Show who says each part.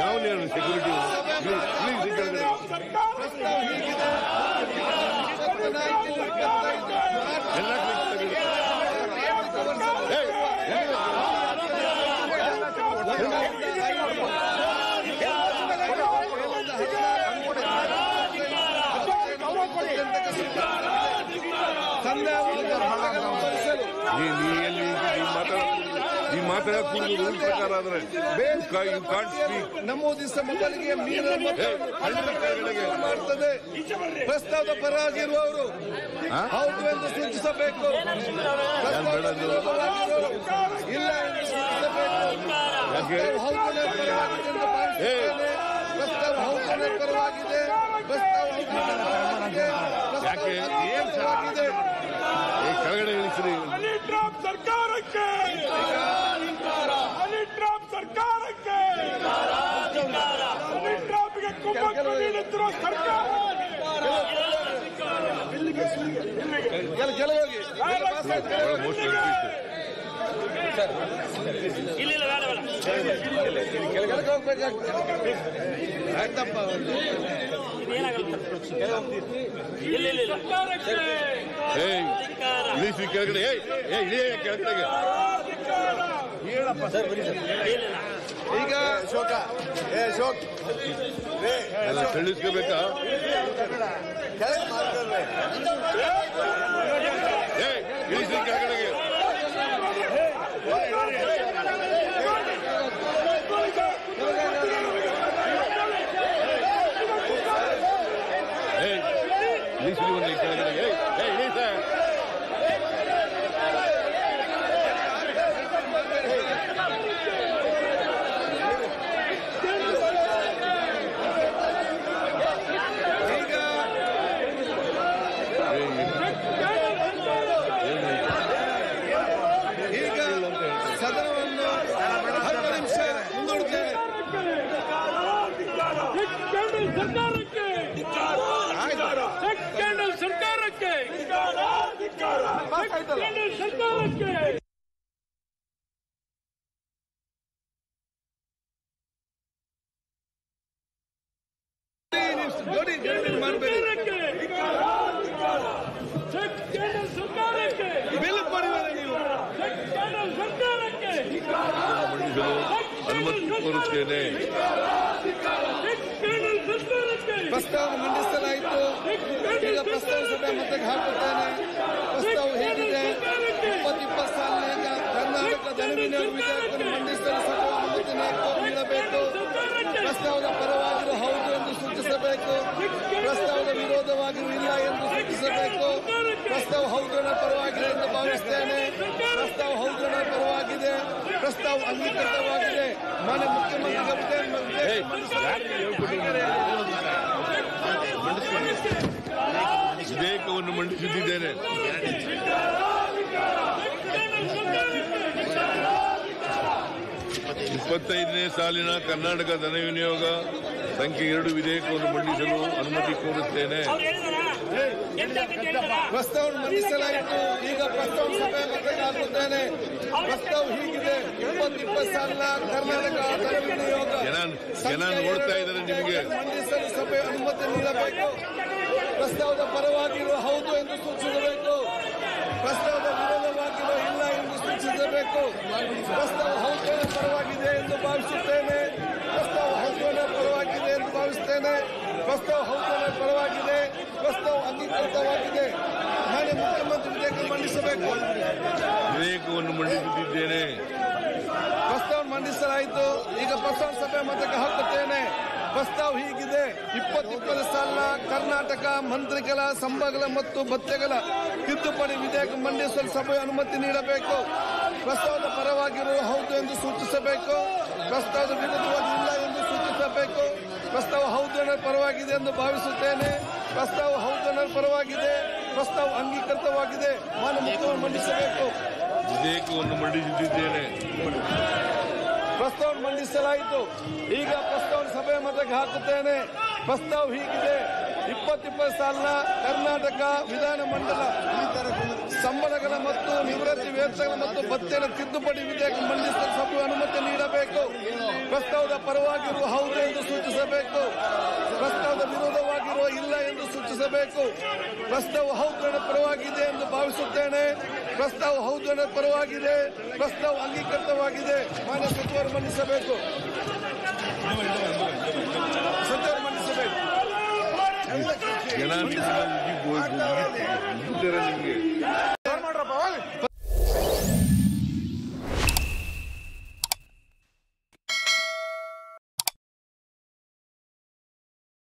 Speaker 1: ಯಾವ ಸೆಕ್ಯೂರಿಟಿ ಈ ಮಾತಾಡೋದು ರೂಲ್ ಪ್ರಕಾರ ಆದ್ರೆ
Speaker 2: ನಮೂದಿಸಿದ ಮೊದಲಿಗೆ ಮಾಡ್ತದೆ. ಪ್ರಸ್ತಾವದ ಪರವಾಗಿರುವವರು ಹೌದು ಎಂದು ಸೂಚಿಸಬೇಕು, ಇಲ್ಲ ಎಂದು ಸೂಚಿಸಬೇಕು. ಹೌದನೇ ಪರವಾಗಿದೆ ಎಂದು ಭಾವಿಸುತ್ತೇನೆ. ಪ್ರಸ್ತಾವ ಹೌದನೇ ಪರವಾಗಿದೆ. ಪ್ರಸ್ತಾವ
Speaker 1: ಕೆಳಗಡೆ ಇಳಿಸ್ರಿ.
Speaker 3: ಸರ್ಕಾರಕ್ಕೆ ಸರ್ಕಾರಕ್ಕೆ ಕುಮ್ಮಕ್ಕು ನೀಡುತ್ತಿರುವ ಸರ್ಕಾರ
Speaker 1: ಇಳಿಸಿ ಕೆಳಗಡೆ. ಇಳಿಯ ಕೆಳಗಡೆಗೆ
Speaker 2: ಈಗ ಶೋಕ
Speaker 1: ಎಲ್ಲ ತಿಳಿಸ್ಕೋಬೇಕಾ? ಇಳಿಸಿ ಕೆಳಗಡೆಗೆ. ಇಳಿಸಿ ಒಂದು ಕೆಳಗಡೆಗೆ. ಇಳಿಸ
Speaker 2: ಸದನವನ್ನು 10 ನಿಮಿಷ ಮುಂದೂಡುತ್ತೇವೆ.
Speaker 3: ಸರ್ಕಾರಕ್ಕೆ
Speaker 2: ಬಿಲ್ ಕೊಡುವರೆ ನೀವು
Speaker 1: ಅನುಮತಿ ಕೋರುತ್ತೇನೆ.
Speaker 2: ಪ್ರಸ್ತಾವ ಮಂಡಿಸಲಾಯಿತು. ಈಗ ಪ್ರಸ್ತಾವ ಸಭೆ ಮತ್ತೆ ಹಾಕುತ್ತೇನೆ. ಪ್ರಸ್ತಾವ ಹೇಗಿದೆ? 2020 ಸಾಲಿನ ಕರ್ನಾಟಕ ಧನ ವಿನಿಯೋಗ ವಿಧೇಯಕವನ್ನು ಮಂಡಿಸಲು ಸಭೆ ಅನುಮತಿ ನೀಡಬೇಕು. ಪ್ರಸ್ತಾವದ ಪರವಾಗಿರುವ ಹೌದು ಎಂದು ಸೂಚಿಸಬೇಕು. ಪ್ರಸ್ತಾವದ ವಿರೋಧವಾಗಿರುವ ಇಲ್ಲ ಎಂದು ಸೂಚಿಸಬೇಕು. ಪ್ರಸ್ತಾವ ಹೌದನ ಪರವಾಗಿದೆ ಎಂದು ಭಾವಿಸುತ್ತೇನೆ. ಪ್ರಸ್ತಾವ ಹೌದನ ಪರವಾಗಿದೆ. ಪ್ರಸ್ತಾವ ಅಂಗೀಕೃತವಾಗಿದೆ. ಮಾನ್ಯ ಮುಖ್ಯಮಂತ್ರಿ
Speaker 1: ವಿಧೇಯಕವನ್ನು ಮಂಡಿಸುತ್ತಿದ್ದೇನೆ. 25ನೇ ಸಾಲಿನ ಕರ್ನಾಟಕ ಧನ ವಿನಿಯೋಗ ಸಂಖ್ಯೆ 2 ವಿಧೇಯಕವನ್ನು ಮಂಡಿಸಲು ಅನುಮತಿ ಕೋರುತ್ತೇನೆ.
Speaker 2: ಪ್ರಸ್ತಾವ ಮಂಡಿಸಲಾಯಿತು. ಈಗ ಪ್ರಸ್ತಾವ ಸಭೆ ಮತ್ತೆ ಹಾಕುತ್ತೇನೆ. ಪ್ರಸ್ತಾವ ಹೀಗಿದೆ: 2020 ಸಾಲಿನ ಕರ್ನಾಟಕ ಧನ ವಿನಿಯೋಗ
Speaker 1: ಜನ ನೋಡ್ತಾ ಇದ್ದಾರೆ. ನಿಮಗೆ
Speaker 2: ಮಂಡಿಸಲು ಸಭೆ ಅನುಮತಿ ನೀಡಬೇಕು. ಪ್ರಸ್ತಾವದ ಪರವಾಗಿರುವ ಹೌದು ಎಂದು ಸೂಚಿಸಬೇಕು. ಪ್ರಸ್ತಾವದ ವಿರೋಧವಾಗಿರುವ ಇಲ್ಲ ಎಂದು ಸೂಚಿಸಬೇಕು. ಪ್ರಸ್ತಾವ ಹೌದನ ಪರವಾಗಿದೆ ಎಂದು ಭಾವಿಸುತ್ತೇನೆ. ಪ್ರಸ್ತಾವ ಹೌದನ ಪರವಾಗಿದೆ ಎಂದು ಭಾವಿಸುತ್ತೇನೆ. ಪ್ರಸ್ತಾವ ಹೌದನ ಪರವಾಗಿದೆ. ಪ್ರಸ್ತಾವ ಅಂಗೀಕೃತವಾಗಿದೆ. ಮಾನ್ಯ ಮುಖ್ಯಮಂತ್ರಿ ವಿಧೇಯಕ ಮಂಡಿಸಬೇಕು.
Speaker 1: ವಿಧೇಯಕವನ್ನು ಮಂಡಿಸುತ್ತಿದ್ದೇನೆ.
Speaker 2: ಪ್ರಸ್ತಾವ ಮಂಡಿಸಲಾಯಿತು. ಈಗ ಪ್ರಸ್ತಾವ ಸಭೆ ಮತಕ್ಕೆ ಹಾಕುತ್ತೇನೆ. ಪ್ರಸ್ತಾವ ಹೀಗಿದೆ: 2020 ಸಾಲಿನ ಕರ್ನಾಟಕ ಮಂತ್ರಿಗಳ ಸಂಬಳ ಮತ್ತು ಭತ್ಯೆಗಳ ತಿದ್ದುಪಡಿ ವಿಧೇಯಕ ಮಂಡಿಸಲು ಸಭೆ ಅನುಮತಿ ನೀಡಬೇಕು. ಪ್ರಸ್ತಾವದ ಪರವಾಗಿರುವ ಹೌದು ಎಂದು ಸೂಚಿಸಬೇಕು. ಪ್ರಸ್ತಾವದ ವಿರುದ್ಧವಾಗಿ ಇಲ್ಲ ಎಂದು ಸೂಚಿಸಬೇಕು. ಪ್ರಸ್ತಾವ ಹೌದನ ಪರವಾಗಿದೆ ಎಂದು ಭಾವಿಸುತ್ತೇನೆ. ಪ್ರಸ್ತಾವ ಹೌದನ ಪರವಾಗಿದೆ. ಪ್ರಸ್ತಾವ ಅಂಗೀಕೃತವಾಗಿದೆ. ಮಾನ್ಯ ಮುಖ್ಯಮಂತ್ರಿ ಮಂಡಿಸಬೇಕು.
Speaker 1: ವಿಧೇಯಕವನ್ನು ಮಂಡಿಸುತ್ತಿದ್ದೇನೆ.
Speaker 2: ಪ್ರಸ್ತಾವ ಮಂಡಿಸಲಾಯಿತು. ಈಗ ಪ್ರಸ್ತಾವ ಸಭೆ ಮತಕ್ಕೆ ಹಾಕುತ್ತೇನೆ. ಪ್ರಸ್ತಾವ ಹೀಗಿದೆ: 2020 ಸಾಲಿನ ಕರ್ನಾಟಕ ವಿಧಾನಮಂಡಲ ಸಂಬಳಗಳ ಮತ್ತು ನಿವೃತ್ತಿ ವೇತನ ಮತ್ತು ಭತ್ಯೆಗಳ ತಿದ್ದುಪಡಿ ವಿಧೇಯಕ ಮಂಡಿಸಲು ಸಭೆ ಅನುಮತಿ ನೀಡಬೇಕು. ಪ್ರಸ್ತಾವದ ಪರವಾಗಿರುವ ಹೌದು ಎಂದು ಸೂಚಿಸಬೇಕು. ಪ್ರಸ್ತಾವದ ವಿರೋಧವಾಗಿರುವ ಇಲ್ಲ ಎಂದು ಸೂಚಿಸಬೇಕು. ಪ್ರಸ್ತಾವ ಹೌದು ಪರವಾಗಿದೆ ಎಂದು ಭಾವಿಸುತ್ತೇನೆ. ಪ್ರಸ್ತಾವ ಹೌದು ಪರವಾಗಿದೆ. ಪ್ರಸ್ತಾವ ಅಂಗೀಕೃತವಾಗಿದೆ. ಮಾನ್ಯ ಸಚಿವರು ಮಂಡಿಸಬೇಕು. ಸಚಿವರು ಮಂಡಿಸಬೇಕು.
Speaker 1: ಜನ